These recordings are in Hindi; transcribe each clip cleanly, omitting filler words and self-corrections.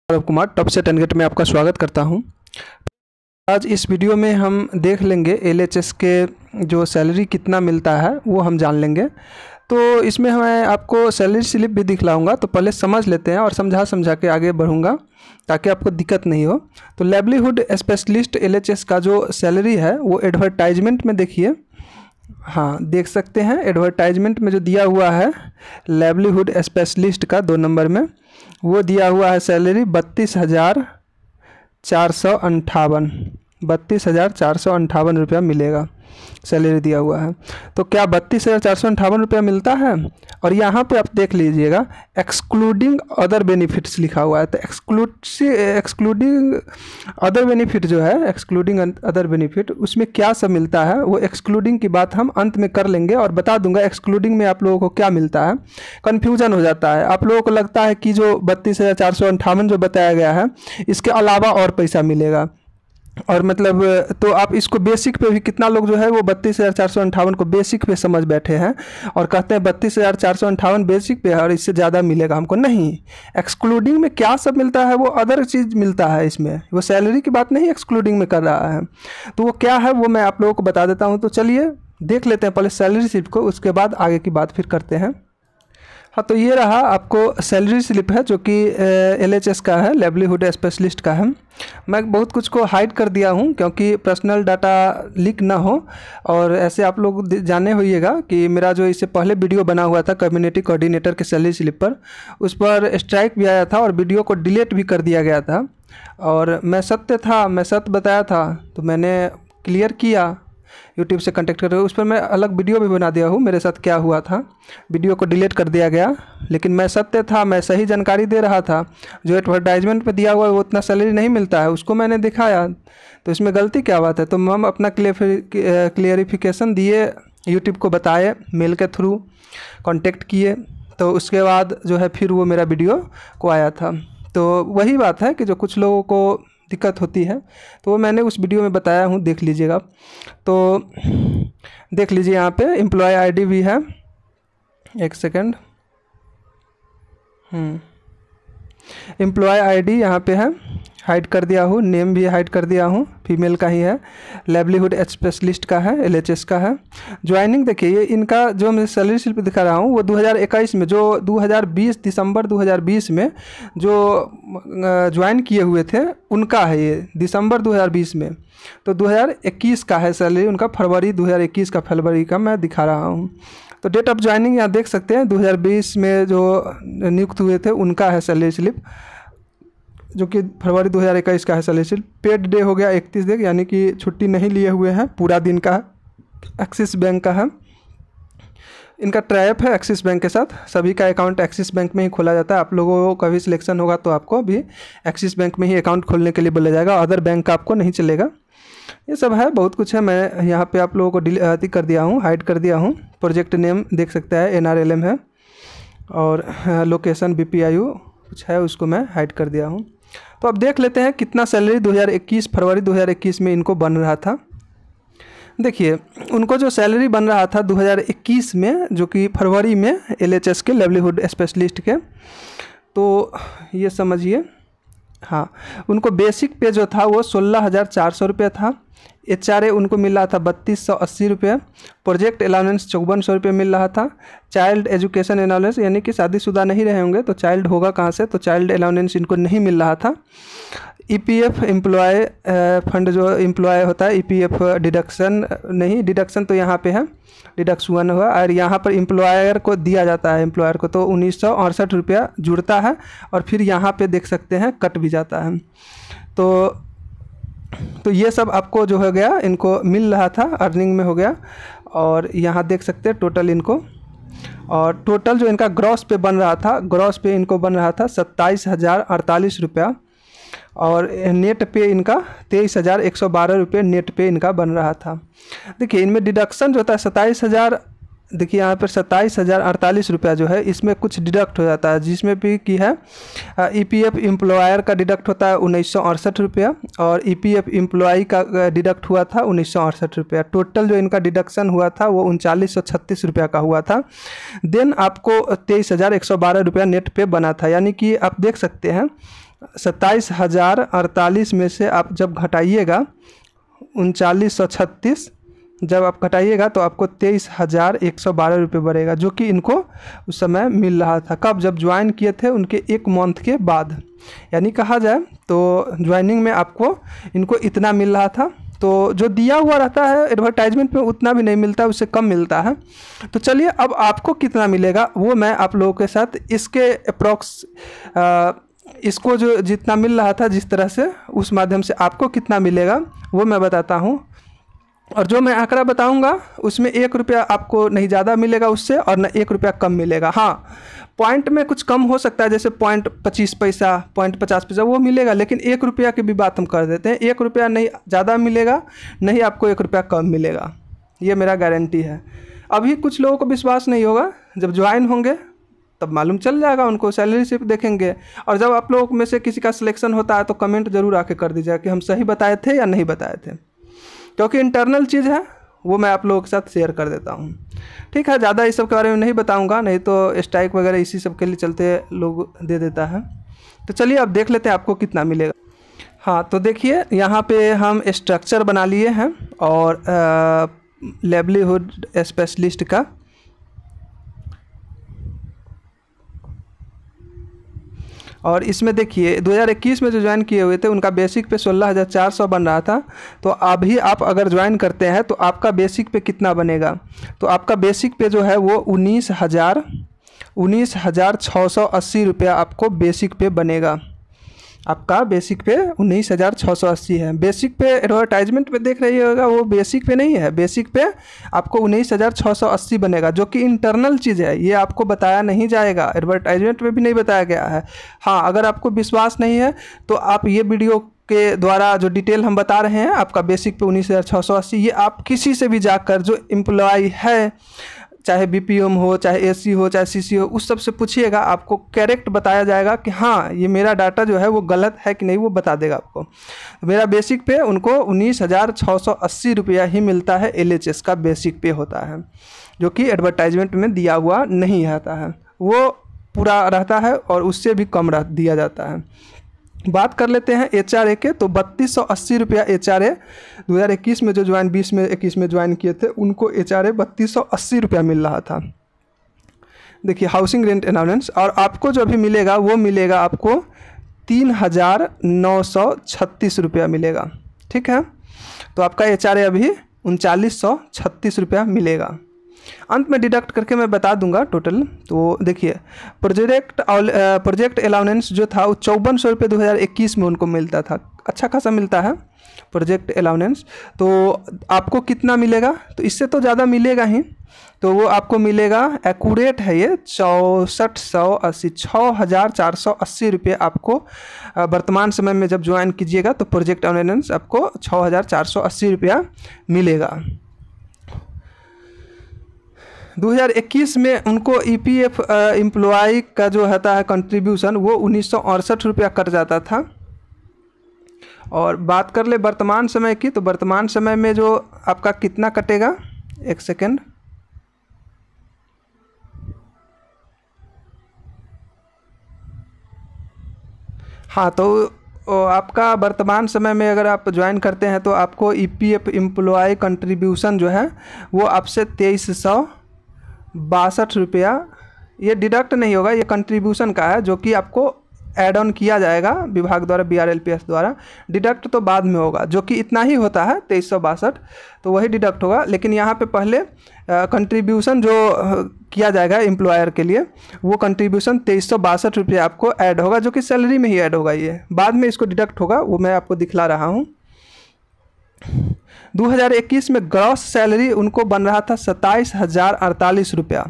सौरभ कुमार टॉप से 10 गेट में आपका स्वागत करता हूं। आज इस वीडियो में हम देख लेंगे एलएचएस के जो सैलरी कितना मिलता है वो हम जान लेंगे। तो इसमें मैं आपको सैलरी स्लिप भी दिखलाऊंगा, तो पहले समझ लेते हैं और समझा के आगे बढ़ूंगा ताकि आपको दिक्कत नहीं हो। तो लाइवलीहुड स्पेशलिस्ट एलएचएस का जो सैलरी है वो एडवर्टाइजमेंट में देखिए, हाँ देख सकते हैं एडवर्टाइजमेंट में जो दिया हुआ है लाइवलीहुड स्पेशलिस्ट का 2 नंबर में वो दिया हुआ है सैलरी 32,458 रुपया मिलेगा, सैलरी दिया हुआ है। तो क्या 32,458 रुपया मिलता है? और यहाँ पे आप देख लीजिएगा एक्सक्लूडिंग अदर बेनिफिट्स लिखा हुआ है। तो एक्सक्लूडिंग अदर बेनिफिट जो है, एक्सक्लूडिंग अदर बेनिफिट, उसमें क्या सब मिलता है वो एक्सक्लूडिंग की बात हम अंत में कर लेंगे और बता दूंगा एक्सक्लूडिंग में आप लोगों को क्या मिलता है। कन्फ्यूजन हो जाता है, आप लोगों को लगता है कि जो 32,458 जो बताया गया है इसके अलावा और पैसा मिलेगा, और मतलब तो आप इसको बेसिक पे भी कितना लोग जो है वो 32,458 को बेसिक पे समझ बैठे हैं और कहते हैं 32,458 बेसिक पे है और इससे ज़्यादा मिलेगा हमको। नहीं, एक्सक्लूडिंग में क्या सब मिलता है वो अदर चीज़ मिलता है, इसमें वो सैलरी की बात नहीं एक्सक्लूडिंग में कर रहा है। तो वो क्या है वो मैं आप लोगों को बता देता हूँ। तो चलिए देख लेते हैं पहले सैलरी स्लिप को, उसके बाद आगे की बात फिर करते हैं। हाँ, तो ये रहा आपको सैलरी स्लिप है जो कि एलएचएस का है, लाइवलीहुड स्पेशलिस्ट का है। मैं बहुत कुछ को हाइड कर दिया हूँ क्योंकि पर्सनल डाटा लीक ना हो। और ऐसे आप लोग जाने होइएगा कि मेरा जो इससे पहले वीडियो बना हुआ था कम्युनिटी कोऑर्डिनेटर के सैलरी स्लिप पर, उस पर स्ट्राइक भी आया था और वीडियो को डिलीट भी कर दिया गया था। और मैं सत्य बताया था तो मैंने क्लियर किया, यूट्यूब से कांटेक्ट कर रहे हो, उस पर मैं अलग वीडियो भी बना दिया हूँ मेरे साथ क्या हुआ था। वीडियो को डिलीट कर दिया गया, लेकिन मैं सत्य था, मैं सही जानकारी दे रहा था। जो एडवर्टाइजमेंट पे दिया हुआ है वो उतना सैलरी नहीं मिलता है, उसको मैंने दिखाया, तो इसमें गलती क्या बात है। तो हम अपना क्लियरिफिकेशन दिए, यूट्यूब को बताए, मेल के थ्रू कांटेक्ट किए, तो उसके बाद जो है फिर वो मेरा वीडियो को आया था। तो वही बात है कि जो कुछ लोगों को दिक्कत होती है तो वो मैंने उस वीडियो में बताया हूँ, देख लीजिएगा। तो देख लीजिए यहाँ पे एम्प्लॉय आईडी भी है, एक सेकेंड, एम्प्लॉय आईडी यहाँ पे है, हाइड कर दिया हूँ, नेम भी हाइड कर दिया हूँ, फीमेल का ही है, लाइवलीहुड स्पेशलिस्ट का है, एलएचएस का है। ज्वाइनिंग देखिए, ये इनका जो मैं सैलरी स्लिप दिखा रहा हूँ वो 2021 में, जो 2020 दिसंबर 2020 में जो ज्वाइन किए हुए थे उनका है ये, दिसंबर 2020 में। तो 2021 का है सैलरी उनका, फरवरी 2021 का फरवरी का मैं दिखा रहा हूँ। तो डेट ऑफ ज्वाइनिंग यहाँ देख सकते हैं, 2020 में जो नियुक्त हुए थे उनका है सैलरी स्लिप, जो कि फरवरी 2021 का है सैलरी स्लिप। पेड डे हो गया 31 दिन, यानी कि छुट्टी नहीं लिए हुए हैं, पूरा दिन का है। एक्सिस बैंक का है, इनका ट्राइप है एक्सिस बैंक के साथ, सभी का अकाउंट एक्सिस बैंक में ही खोला जाता है। आप लोगों का भी सिलेक्शन होगा तो आपको भी एक्सिस बैंक में ही अकाउंट खोलने के लिए बोला जाएगा, अदर बैंक का आपको नहीं चलेगा। ये सब है, बहुत कुछ है, मैं यहाँ पे आप लोगों को डिलीट कर दिया हूँ, हाइड कर दिया हूँ। प्रोजेक्ट नेम देख सकते हैं NRLM है, और लोकेशन BPIU कुछ है, उसको मैं हाइड कर दिया हूँ। तो अब देख लेते हैं कितना सैलरी 2021 फरवरी 2021 में इनको बन रहा था। देखिए उनको जो सैलरी बन रहा था 2021 में, जो कि फरवरी में एलएचएस के लाइवलीहुड स्पेशलिस्ट के, तो ये समझिए, हाँ उनको बेसिक पे जो था वो 16,400 रुपये था। HRA उनको मिल रहा था 3,280 रुपये, प्रोजेक्ट अलाउंस 5,400 रुपये मिल रहा था। चाइल्ड एजुकेशन अलाउंस, यानी कि शादीशुदा नहीं रहे होंगे तो चाइल्ड होगा कहाँ से, तो चाइल्ड अलाउंस इनको नहीं मिल रहा था। EPF एम्प्लॉय फंड जो एम्प्लॉय होता है, EPF डिडक्शन नहीं, डिडक्शन तो यहाँ पे है, डिडक्शन हुआ, और यहाँ पर एम्प्लॉयर को दिया जाता है, एम्प्लॉयर को तो 1968 रुपया जुड़ता है, और फिर यहाँ पे देख सकते हैं कट भी जाता है। तो ये सब आपको जो हो गया इनको मिल रहा था, अर्निंग में हो गया। और यहाँ देख सकते हैं टोटल इनको, और टोटल जो इनका ग्रॉस पे बन रहा था, ग्रॉस पे इनको बन रहा था 27,048 रुपया, और नेट पे इनका 23,112 रुपये नेट पे इनका बन रहा था। देखिए इनमें डिडक्शन जो होता है 27,000, देखिए यहाँ पर 27,048 रुपया जो है इसमें कुछ डिडक्ट हो जाता है, जिसमें भी की है EPF एम्प्लॉयर का डिडक्ट होता है 1968 रुपया, और EPF एम्प्लॉई का डिडक्ट हुआ था 1968 रुपया। टोटल जो इनका डिडक्शन हुआ था वो 3936 रुपया का हुआ था। देन आपको 23,112 रुपया नेट पे बना था, यानी कि आप देख सकते हैं 27,048 में से आप जब घटाइएगा 3936, जब आप घटाइएगा तो आपको 23,112 रुपये बढ़ेगा, जो कि इनको उस समय मिल रहा था। कब? जब ज्वाइन किए थे उनके 1 मंथ के बाद, यानी कहा जाए तो ज्वाइनिंग में आपको इनको इतना मिल रहा था। तो जो दिया हुआ रहता है एडवर्टाइजमेंट में उतना भी नहीं मिलता, उससे कम मिलता है। तो चलिए अब आपको कितना मिलेगा वो मैं आप लोगों के साथ इसके अप्रॉक्स इसको जो जितना मिल रहा था जिस तरह से, उस माध्यम से आपको कितना मिलेगा वो मैं बताता हूँ। और जो मैं आंकड़ा बताऊंगा उसमें 1 रुपया आपको नहीं ज़्यादा मिलेगा उससे, और न 1 रुपया कम मिलेगा। हाँ, पॉइंट में कुछ कम हो सकता है, जैसे 0.25 पैसा, 0.50 पैसा वो मिलेगा, लेकिन 1 रुपया की भी बात हम कर देते हैं। 1 रुपया नहीं ज़्यादा मिलेगा, नहीं आपको 1 रुपया कम मिलेगा, ये मेरा गारंटी है। अभी कुछ लोगों को विश्वास नहीं होगा, जब ज्वाइन होंगे तब मालूम चल जाएगा उनको, सैलरी स्लिप देखेंगे। और जब आप लोगों में से किसी का सिलेक्शन होता है तो कमेंट ज़रूर आके कर दीजिएगा कि हम सही बताए थे या नहीं बताए थे, क्योंकि इंटरनल चीज़ है वो मैं आप लोगों के साथ शेयर कर देता हूँ। ठीक है, ज़्यादा इस सब के बारे में नहीं बताऊँगा, नहीं तो स्ट्राइक वगैरह इसी सब के लिए चलते लोग दे देता है। तो चलिए अब देख लेते हैं आपको कितना मिलेगा। हाँ, तो देखिए यहाँ पे हम स्ट्रक्चर बना लिए हैं और लाइवलीहुड स्पेशलिस्ट का, और इसमें देखिए 2021 में जो ज्वाइन किए हुए थे उनका बेसिक पे 16,400 बन रहा था। तो अभी आप अगर ज्वाइन करते हैं तो आपका बेसिक पे कितना बनेगा? तो आपका बेसिक पे जो है वो 19,680 रुपया आपको बेसिक पे बनेगा। आपका बेसिक पे 19,680 है। बेसिक पे एडवर्टाइजमेंट पे देख रही होगा वो बेसिक पे नहीं है, बेसिक पे आपको 19,680 बनेगा, जो कि इंटरनल चीज़ है, ये आपको बताया नहीं जाएगा, एडवर्टाइजमेंट में भी नहीं बताया गया है। हाँ, अगर आपको विश्वास नहीं है तो आप ये वीडियो के द्वारा जो डिटेल हम बता रहे हैं, आपका बेसिक पे 19,680, ये आप किसी से भी जाकर जो एम्प्लॉय है, चाहे बीपीएम हो, चाहे एसी हो, चाहे सीसी हो, उस सब से पूछिएगा, आपको करेक्ट बताया जाएगा कि हाँ ये मेरा डाटा जो है वो गलत है कि नहीं, वो बता देगा आपको। मेरा बेसिक पे उनको 19,680 रुपया ही मिलता है, LHS का बेसिक पे होता है, जो कि एडवर्टाइजमेंट में दिया हुआ नहीं रहता है, वो पूरा रहता है और उससे भी कम दिया जाता है। बात कर लेते हैं HRA के, तो 3280 रुपया HRA 2021 में जो ज्वाइन 20 में 21 में ज्वाइन किए थे उनको HRA 3280 रुपया मिल रहा था। देखिए हाउसिंग रेंट अलाउंस, और आपको जो अभी मिलेगा वो मिलेगा आपको 3,936 रुपया मिलेगा। ठीक है, तो आपका HRA अभी 3936 रुपया मिलेगा। अंत में डिडक्ट करके मैं बता दूंगा टोटल। तो देखिए प्रोजेक्ट अलाउंस जो था वो 5400 रुपये 2021 में उनको मिलता था, अच्छा खासा मिलता है प्रोजेक्ट अलाउंस। तो आपको कितना मिलेगा? तो इससे तो ज़्यादा मिलेगा ही, तो वो आपको मिलेगा, एक्यूरेट है ये 6,480 रुपये आपको वर्तमान समय में जब ज्वाइन कीजिएगा तो प्रोजेक्ट अलाउंस आपको 6,480 रुपया मिलेगा। 2021 में उनको EPF एम्प्लॉय का जो होता है कंट्रीब्यूशन वो 1968 रुपया कट जाता था। और बात कर ले वर्तमान समय की, तो वर्तमान समय में जो आपका कितना कटेगा, एक सेकेंड, हाँ, तो आपका वर्तमान समय में अगर आप ज्वाइन करते हैं तो आपको EPF एम्प्लॉय कंट्रीब्यूशन जो है वो आपसे 2362 रुपया, ये डिडक्ट नहीं होगा, ये कंट्रीब्यूशन का है, जो कि आपको ऐड ऑन किया जाएगा विभाग द्वारा, BRLPS द्वारा। डिडक्ट तो बाद में होगा, जो कि इतना ही होता है 2362, तो वही डिडक्ट होगा। लेकिन यहाँ पे पहले कंट्रीब्यूशन जो किया जाएगा एम्प्लॉयर के लिए, वो कंट्रीब्यूशन 2362 रुपये आपको ऐड होगा, जो कि सैलरी में ही ऐड होगा, ये बाद में इसको डिडक्ट होगा, वो मैं आपको दिखला रहा हूँ। 2021 में ग्रॉस सैलरी उनको बन रहा था 27,048 रुपया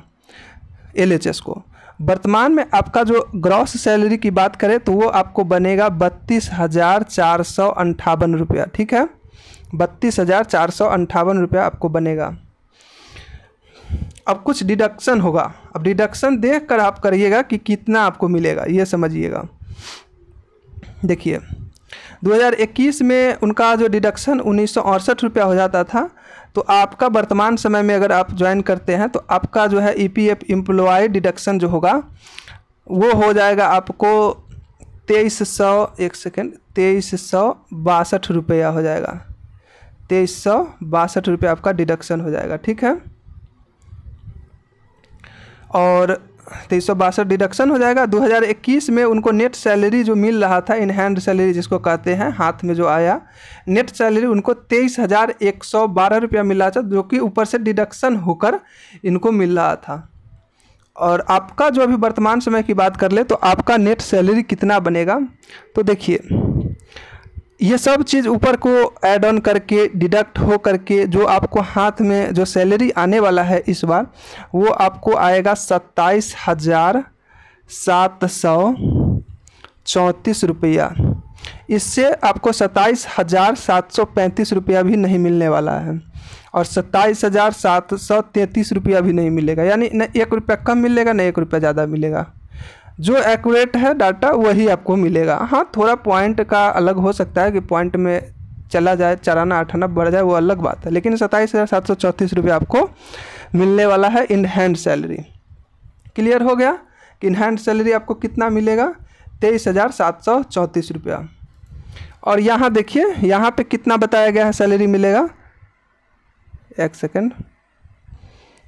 LHS को। वर्तमान में आपका जो ग्रॉस सैलरी की बात करें तो वो आपको बनेगा 32,458 रुपया। ठीक है, 32,458 रुपया आपको बनेगा। अब कुछ डिडक्शन होगा, अब डिडक्शन देख कर आप करिएगा कि कितना आपको मिलेगा, ये समझिएगा। देखिए 2021 में उनका जो डिडक्शन 1968 रुपया हो जाता था, तो आपका वर्तमान समय में अगर आप ज्वाइन करते हैं तो आपका जो है EPF एम्प्लॉय डिडक्शन जो होगा वो हो जाएगा आपको 2362 रुपया हो जाएगा। 2362 रुपया आपका डिडक्शन हो जाएगा, ठीक है। और 2362 डिडक्शन हो जाएगा। 2021 में उनको नेट सैलरी जो मिल रहा था, इन हैंड सैलरी जिसको कहते हैं, हाथ में जो आया नेट सैलरी, उनको 23,112 रुपया मिला था, जो कि ऊपर से डिडक्शन होकर इनको मिल रहा था। और आपका जो अभी वर्तमान समय की बात कर ले तो आपका नेट सैलरी कितना बनेगा, तो देखिए ये सब चीज़ ऊपर को ऐड ऑन करके डिडक्ट हो करके जो आपको हाथ में जो सैलरी आने वाला है इस बार, वो आपको आएगा 27,734 रुपया। इससे आपको 27,735 रुपया भी नहीं मिलने वाला है और 27,733 रुपया भी नहीं मिलेगा, यानी न 1 रुपया कम मिलेगा न 1 रुपया ज़्यादा मिलेगा। जो एक्यूरेट है डाटा वही आपको मिलेगा। हाँ, थोड़ा पॉइंट का अलग हो सकता है कि पॉइंट में चला जाए, 4 आना 8 आना बढ़ जाए, वो अलग बात है, लेकिन 27,734 रुपया आपको मिलने वाला है इन हैंड सैलरी। क्लियर हो गया कि इन हैंड सैलरी आपको कितना मिलेगा, 23,734 रुपया। और यहाँ देखिए, यहाँ पे कितना बताया गया है सैलरी मिलेगा, एक सेकेंड,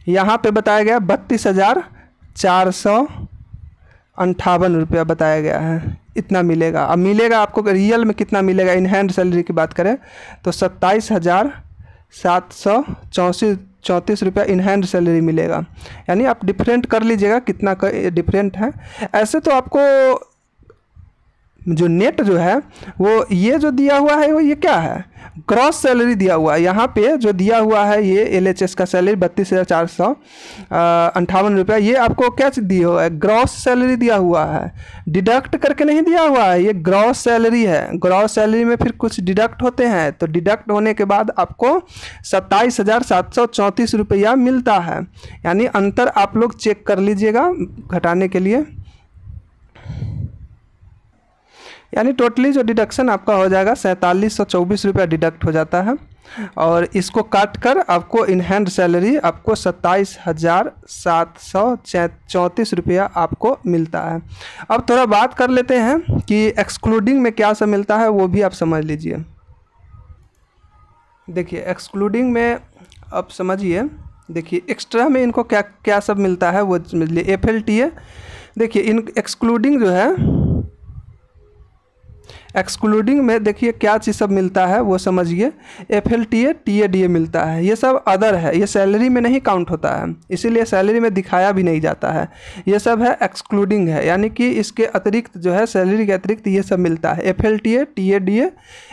यहाँ पे बताया गया 32,458 रुपया बताया गया है, इतना मिलेगा। अब मिलेगा आपको रियल में कितना मिलेगा, इन हैंड सैलरी की बात करें तो 27,734 रुपया इन हैंड सैलरी मिलेगा। यानी आप डिफरेंट कर लीजिएगा कितना डिफरेंट है। ऐसे तो आपको जो नेट जो है वो ये जो दिया हुआ है वो ये क्या है, ग्रॉस सैलरी दिया हुआ है। यहाँ पे जो दिया हुआ है ये LHS का सैलरी 32,458 रुपया, ये आपको क्या दिया हुआ है, ग्रॉस सैलरी दिया हुआ है, डिडक्ट करके नहीं दिया हुआ है, ये ग्रॉस सैलरी है। ग्रॉस सैलरी में फिर कुछ डिडक्ट होते हैं, तो डिडक्ट होने के बाद आपको 27,734 रुपया मिलता है। यानी अंतर आप लोग चेक कर लीजिएगा घटाने के लिए। यानी टोटली जो डिडक्शन आपका हो जाएगा 4,724 रुपया डिडक्ट हो जाता है, और इसको काट कर आपको इन हैंड सैलरी आपको 27,734 रुपया आपको मिलता है। अब थोड़ा बात कर लेते हैं कि एक्सक्लूडिंग में क्या सब मिलता है, वो भी आप समझ लीजिए। देखिए एक्सक्लूडिंग में आप समझिए, देखिए एक्स्ट्रा में इनको क्या क्या सब मिलता है वो समझ लिए। FLTA, देखिए इन एक्सक्लूडिंग जो है, एक्सक्लूडिंग में देखिए क्या चीज़ सब मिलता है वो समझिए। FLTA TADA मिलता है, ये सब अदर है, ये सैलरी में नहीं काउंट होता है, इसीलिए सैलरी में दिखाया भी नहीं जाता है। ये सब है एक्सक्लूडिंग है, यानी कि इसके अतिरिक्त जो है सैलरी के अतिरिक्त ये सब मिलता है। FLTA TADA,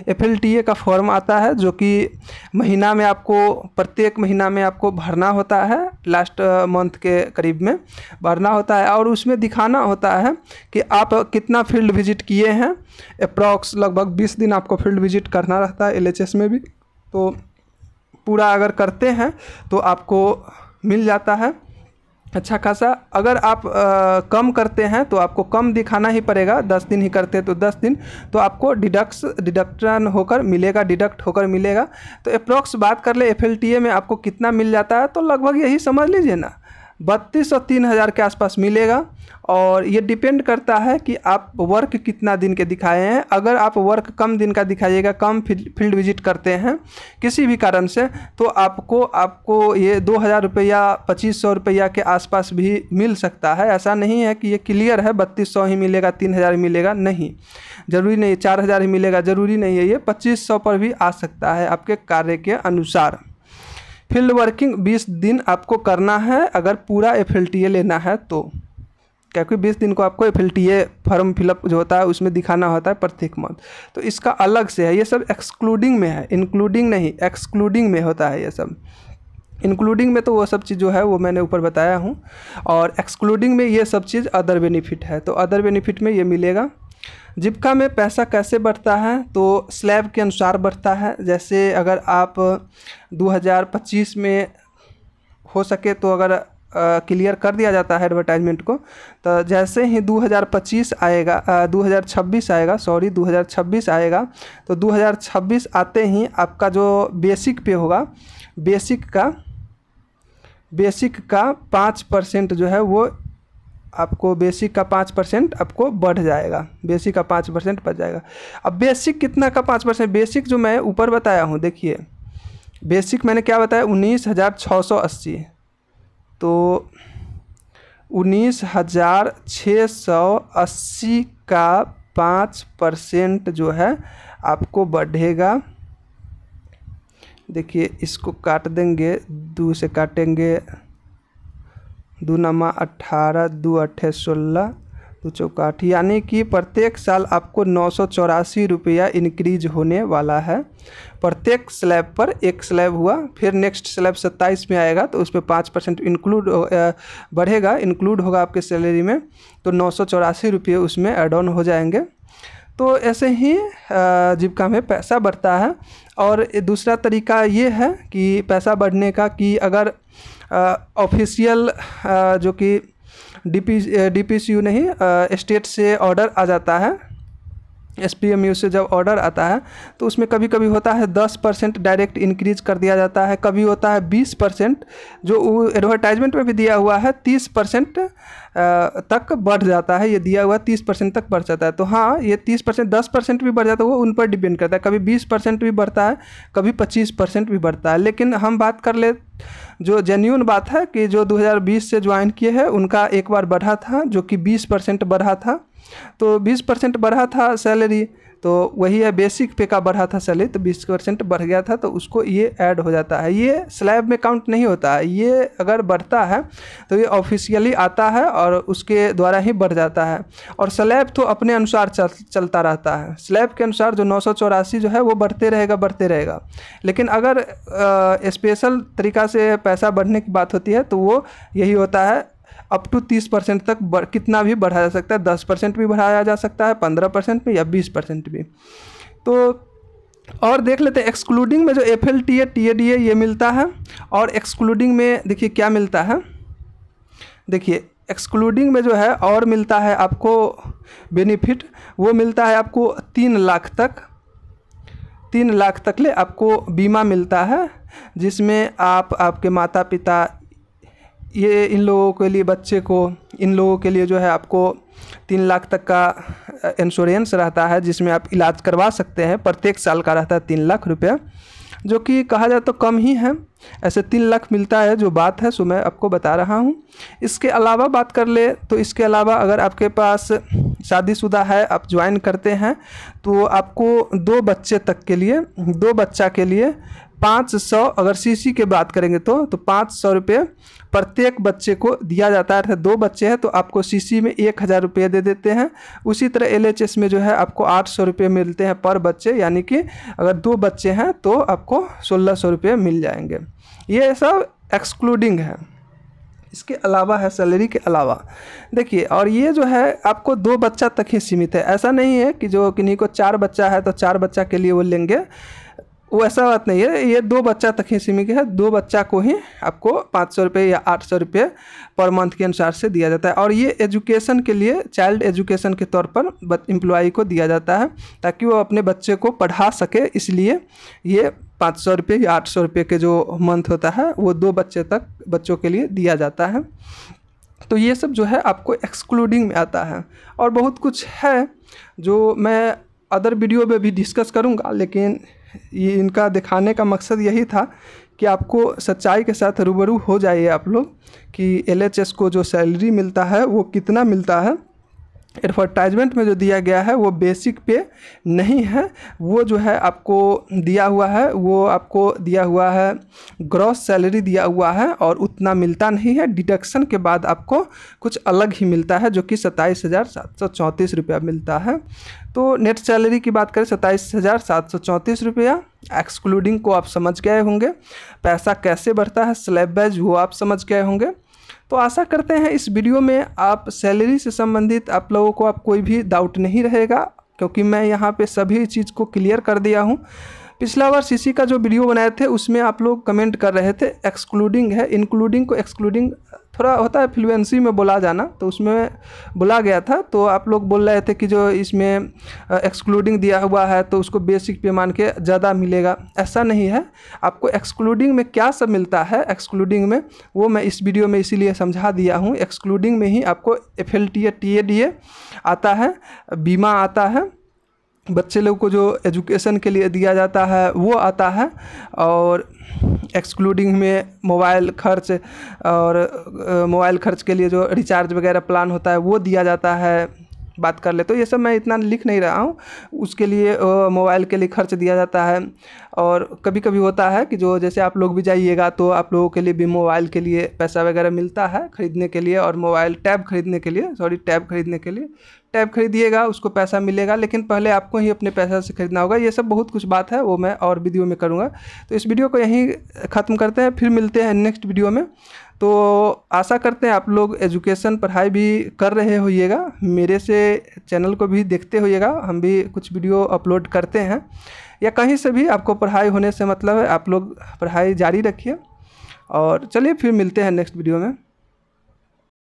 FLTA का फॉर्म आता है जो कि महीना में आपको, प्रत्येक महीना में आपको भरना होता है, लास्ट मंथ के करीब में भरना होता है, और उसमें दिखाना होता है कि आप कितना फील्ड विजिट किए हैं। अप्रॉक्स लगभग 20 दिन आपको फील्ड विजिट करना रहता है LHS में भी, तो पूरा अगर करते हैं तो आपको मिल जाता है अच्छा खासा। अगर आप कम करते हैं तो आपको कम दिखाना ही पड़ेगा, 10 दिन ही करते हैं तो 10 दिन, तो आपको डिडक्शन होकर मिलेगा, डिडक्ट होकर मिलेगा। तो अप्रॉक्स बात कर ले FLTA में आपको कितना मिल जाता है, तो लगभग यही समझ लीजिए ना, 32 और 3,000 के आसपास मिलेगा। और ये डिपेंड करता है कि आप वर्क कितना दिन के दिखाए हैं। अगर आप वर्क कम दिन का दिखाइएगा, कम फील्ड विजिट करते हैं किसी भी कारण से, तो आपको ये 2,000 रुपया 2,500 रुपया के आसपास भी मिल सकता है। ऐसा नहीं है कि ये क्लियर है 3,200 ही मिलेगा, 3,000 ही मिलेगा, नहीं, ज़रूरी नहीं 4,000 ही मिलेगा, ज़रूरी नहीं है। ये 2,500 पर भी आ सकता है आपके कार्य के अनुसार। फील्ड वर्किंग 20 दिन आपको करना है अगर पूरा FLTA लेना है तो, क्योंकि 20 दिन को आपको FLTA फॉर्म फिलअप जो होता है उसमें दिखाना होता है प्रत्येक मंथ, तो इसका अलग से है। ये सब एक्सक्लूडिंग में है, इंक्लूडिंग नहीं, एक्सक्लूडिंग में होता है ये सब। इंक्लूडिंग में तो वो सब चीज़ जो है वो मैंने ऊपर बताया हूँ, और एक्सक्लूडिंग में ये सब चीज़ अदर बेनिफिट है, तो अदर बेनिफिट में ये मिलेगा। जीविका में पैसा कैसे बढ़ता है, तो स्लैब के अनुसार बढ़ता है। जैसे अगर आप 2025 में हो सके तो अगर क्लियर कर दिया जाता है एडवर्टाइजमेंट को, तो जैसे ही 2025 आएगा 2026 आएगा, सॉरी 2026 आएगा, तो 2026 आते ही आपका जो बेसिक पे होगा, बेसिक का 5% जो है वो आपको बेसिक का 5% आपको बढ़ जाएगा, बेसिक का 5% बढ़ जाएगा। अब बेसिक कितना का 5%? बेसिक जो मैं ऊपर बताया हूँ, देखिए बेसिक मैंने क्या बताया 19,680, तो 19,680 का 5% जो है आपको बढ़ेगा। देखिए इसको काट देंगे, 2 से काटेंगे, 2 नमा 18, 2 अट्ठे 16, 2 चौका 8, यानी कि प्रत्येक साल आपको 984 रुपया इंक्रीज होने वाला है प्रत्येक स्लैब पर। एक स्लैब हुआ, फिर नेक्स्ट स्लैब 27 में आएगा तो उस पर 5% इंक्लूड बढ़ेगा, इंक्लूड होगा आपके सैलरी में, तो 984 रुपये उसमें ऐड ऑन हो जाएंगे। तो ऐसे ही जीविका में पैसा बढ़ता है। और दूसरा तरीका ये है कि पैसा बढ़ने का कि अगर ऑफिशियल जो कि DPCU नहीं, स्टेट से ऑर्डर आ जाता है, SPMU से जब ऑर्डर आता है तो उसमें कभी कभी होता है 10% डायरेक्ट इंक्रीज कर दिया जाता है, कभी होता है 20%, जो एडवर्टाइजमेंट में भी दिया हुआ है 30% तक बढ़ जाता है, ये दिया हुआ 30% तक बढ़ जाता है। तो हाँ, ये 30%, 10% भी बढ़ जाता है, वो उन पर डिपेंड करता है, कभी 20% भी बढ़ता है, कभी 25% भी बढ़ता है। लेकिन हम बात कर ले, जो जेन्युइन बात है कि जो 2020 से ज्वाइन किए हैं उनका एक बार बढ़ा था, जो कि 20% बढ़ा था, तो 20% बढ़ा था सैलरी, तो वही है बेसिक पे का बढ़ा था सैलरी, तो 20% बढ़ गया था, तो उसको ये ऐड हो जाता है। ये स्लैब में काउंट नहीं होता है, ये अगर बढ़ता है तो ये ऑफिशियली आता है और उसके द्वारा ही बढ़ जाता है। और स्लैब तो अपने अनुसार चलता रहता है, स्लैब के अनुसार जो 984 जो है वो बढ़ते रहेगा। लेकिन अगर स्पेशल तरीक़ा से पैसा बढ़ने की बात होती है तो वो यही होता है, अप टू 30% तक कितना भी बढ़ाया जा सकता है, 10% भी बढ़ाया जा सकता है, 15% में, या 20% भी। तो और देख लेते हैं एक्सक्लूडिंग में जो FLTA TADA ये मिलता है, और एक्सक्लूडिंग में देखिए क्या मिलता है। देखिए एक्सक्लूडिंग में जो है और मिलता है आपको बेनिफिट, वो मिलता है आपको 3 लाख तक, 3 लाख तक ले आपको बीमा मिलता है, जिसमें आप, आपके माता पिता, ये इन लोगों के लिए, बच्चे को, इन लोगों के लिए जो है आपको 3 लाख तक का इंश्योरेंस रहता है, जिसमें आप इलाज करवा सकते हैं। प्रत्येक साल का रहता है 3 लाख रुपया, जो कि कहा जाए तो कम ही है, ऐसे 3 लाख मिलता है जो बात है, सो मैं आपको बता रहा हूँ। इसके अलावा बात कर ले तो इसके अलावा अगर आपके पास शादीशुदा है, आप ज्वाइन करते हैं, तो आपको 2 बच्चे तक के लिए, 2 बच्चा के लिए 500, अगर CC की बात करेंगे तो 500 रुपये प्रत्येक बच्चे को दिया जाता है। अर्थात 2 बच्चे हैं तो आपको CC में 1000 रुपये दे देते हैं। उसी तरह LHS में जो है आपको 800 रुपये मिलते हैं पर बच्चे, यानी कि अगर 2 बच्चे हैं तो आपको 1600 रुपये मिल जाएंगे। ये सब एक्सक्लूडिंग है, इसके अलावा है सैलरी के अलावा। देखिए, और ये जो है आपको 2 बच्चा तक ही सीमित है, ऐसा नहीं है कि जो किन्हीं को 4 बच्चा है तो 4 बच्चा के लिए वो लेंगे, वो ऐसा बात नहीं है। ये 2 बच्चा तक ही सीमित है, 2 बच्चा को ही आपको 500 रुपये या 800 रुपये पर मंथ के अनुसार से दिया जाता है। और ये एजुकेशन के लिए, चाइल्ड एजुकेशन के तौर पर एम्प्लॉई को दिया जाता है, ताकि वो अपने बच्चे को पढ़ा सके, इसलिए ये 500 रुपये या 800 रुपये के जो मंथ होता है वो 2 बच्चे तक बच्चों के लिए दिया जाता है। तो ये सब जो है आपको एक्सक्लूडिंग में आता है। और बहुत कुछ है जो मैं अदर वीडियो में भी डिस्कस करूँगा, लेकिन ये इनका दिखाने का मकसद यही था कि आपको सच्चाई के साथ रूबरू हो जाइए आप लोग कि LHS को जो सैलरी मिलता है वो कितना मिलता है। एडवर्टाइजमेंट में जो दिया गया है वो बेसिक पे नहीं है, वो जो है आपको दिया हुआ है, वो आपको दिया हुआ है ग्रॉस सैलरी दिया हुआ है, और उतना मिलता नहीं है। डिडक्शन के बाद आपको कुछ अलग ही मिलता है, जो कि 27,734 रुपया मिलता है। तो नेट सैलरी की बात करें 27,734 रुपया, एक्सक्लूडिंग को आप समझ गए होंगे। पैसा कैसे बढ़ता है स्लैब वाइज वो आप समझ गए होंगे। तो आशा करते हैं इस वीडियो में आप सैलरी से संबंधित आप लोगों को आप कोई भी डाउट नहीं रहेगा, क्योंकि मैं यहाँ पे सभी चीज़ को क्लियर कर दिया हूँ। पिछला बार सीसी का जो वीडियो बनाए थे उसमें आप लोग कमेंट कर रहे थे एक्सक्लूडिंग है, इंक्लूडिंग को एक्सक्लूडिंग थोड़ा होता है फ्लुएंसी में बोला जाना, तो उसमें बोला गया था। तो आप लोग बोल रहे थे कि जो इसमें एक्सक्लूडिंग दिया हुआ है तो उसको बेसिक पे मान के ज़्यादा मिलेगा। ऐसा नहीं है, आपको एक्सक्लूडिंग में क्या सब मिलता है एक्सक्लूडिंग में वो मैं इस वीडियो में इसीलिए समझा दिया हूँ। एक्सक्लूडिंग में ही आपको FLTA TADA आता है, बीमा आता है, बच्चे लोग को जो एजुकेशन के लिए दिया जाता है वो आता है, और एक्सक्लूडिंग में मोबाइल खर्च और मोबाइल खर्च के लिए जो रिचार्ज वगैरह प्लान होता है वो दिया जाता है। बात कर ले तो ये सब मैं इतना लिख नहीं रहा हूँ, उसके लिए मोबाइल के लिए खर्च दिया जाता है। और कभी कभी होता है कि जो जैसे आप लोग भी जाइएगा तो आप लोगों के लिए भी मोबाइल के लिए पैसा वगैरह मिलता है ख़रीदने के लिए, और मोबाइल टैब खरीदने के लिए, टैब खरीदने के लिए टैब खरीदिएगा उसको पैसा मिलेगा, लेकिन पहले आपको ही अपने पैसा से खरीदना होगा। ये सब बहुत कुछ बात है, वो मैं और वीडियो में करूँगा। तो इस वीडियो को यहीं ख़त्म करते हैं, फिर मिलते हैं नेक्स्ट वीडियो में। तो आशा करते हैं आप लोग एजुकेशन पढ़ाई भी कर रहे होइएगा, मेरे से चैनल को भी देखते होइएगा, हम भी कुछ वीडियो अपलोड करते हैं, या कहीं से भी आपको पढ़ाई होने से मतलब है, आप लोग पढ़ाई जारी रखिए। और चलिए फिर मिलते हैं नेक्स्ट वीडियो में।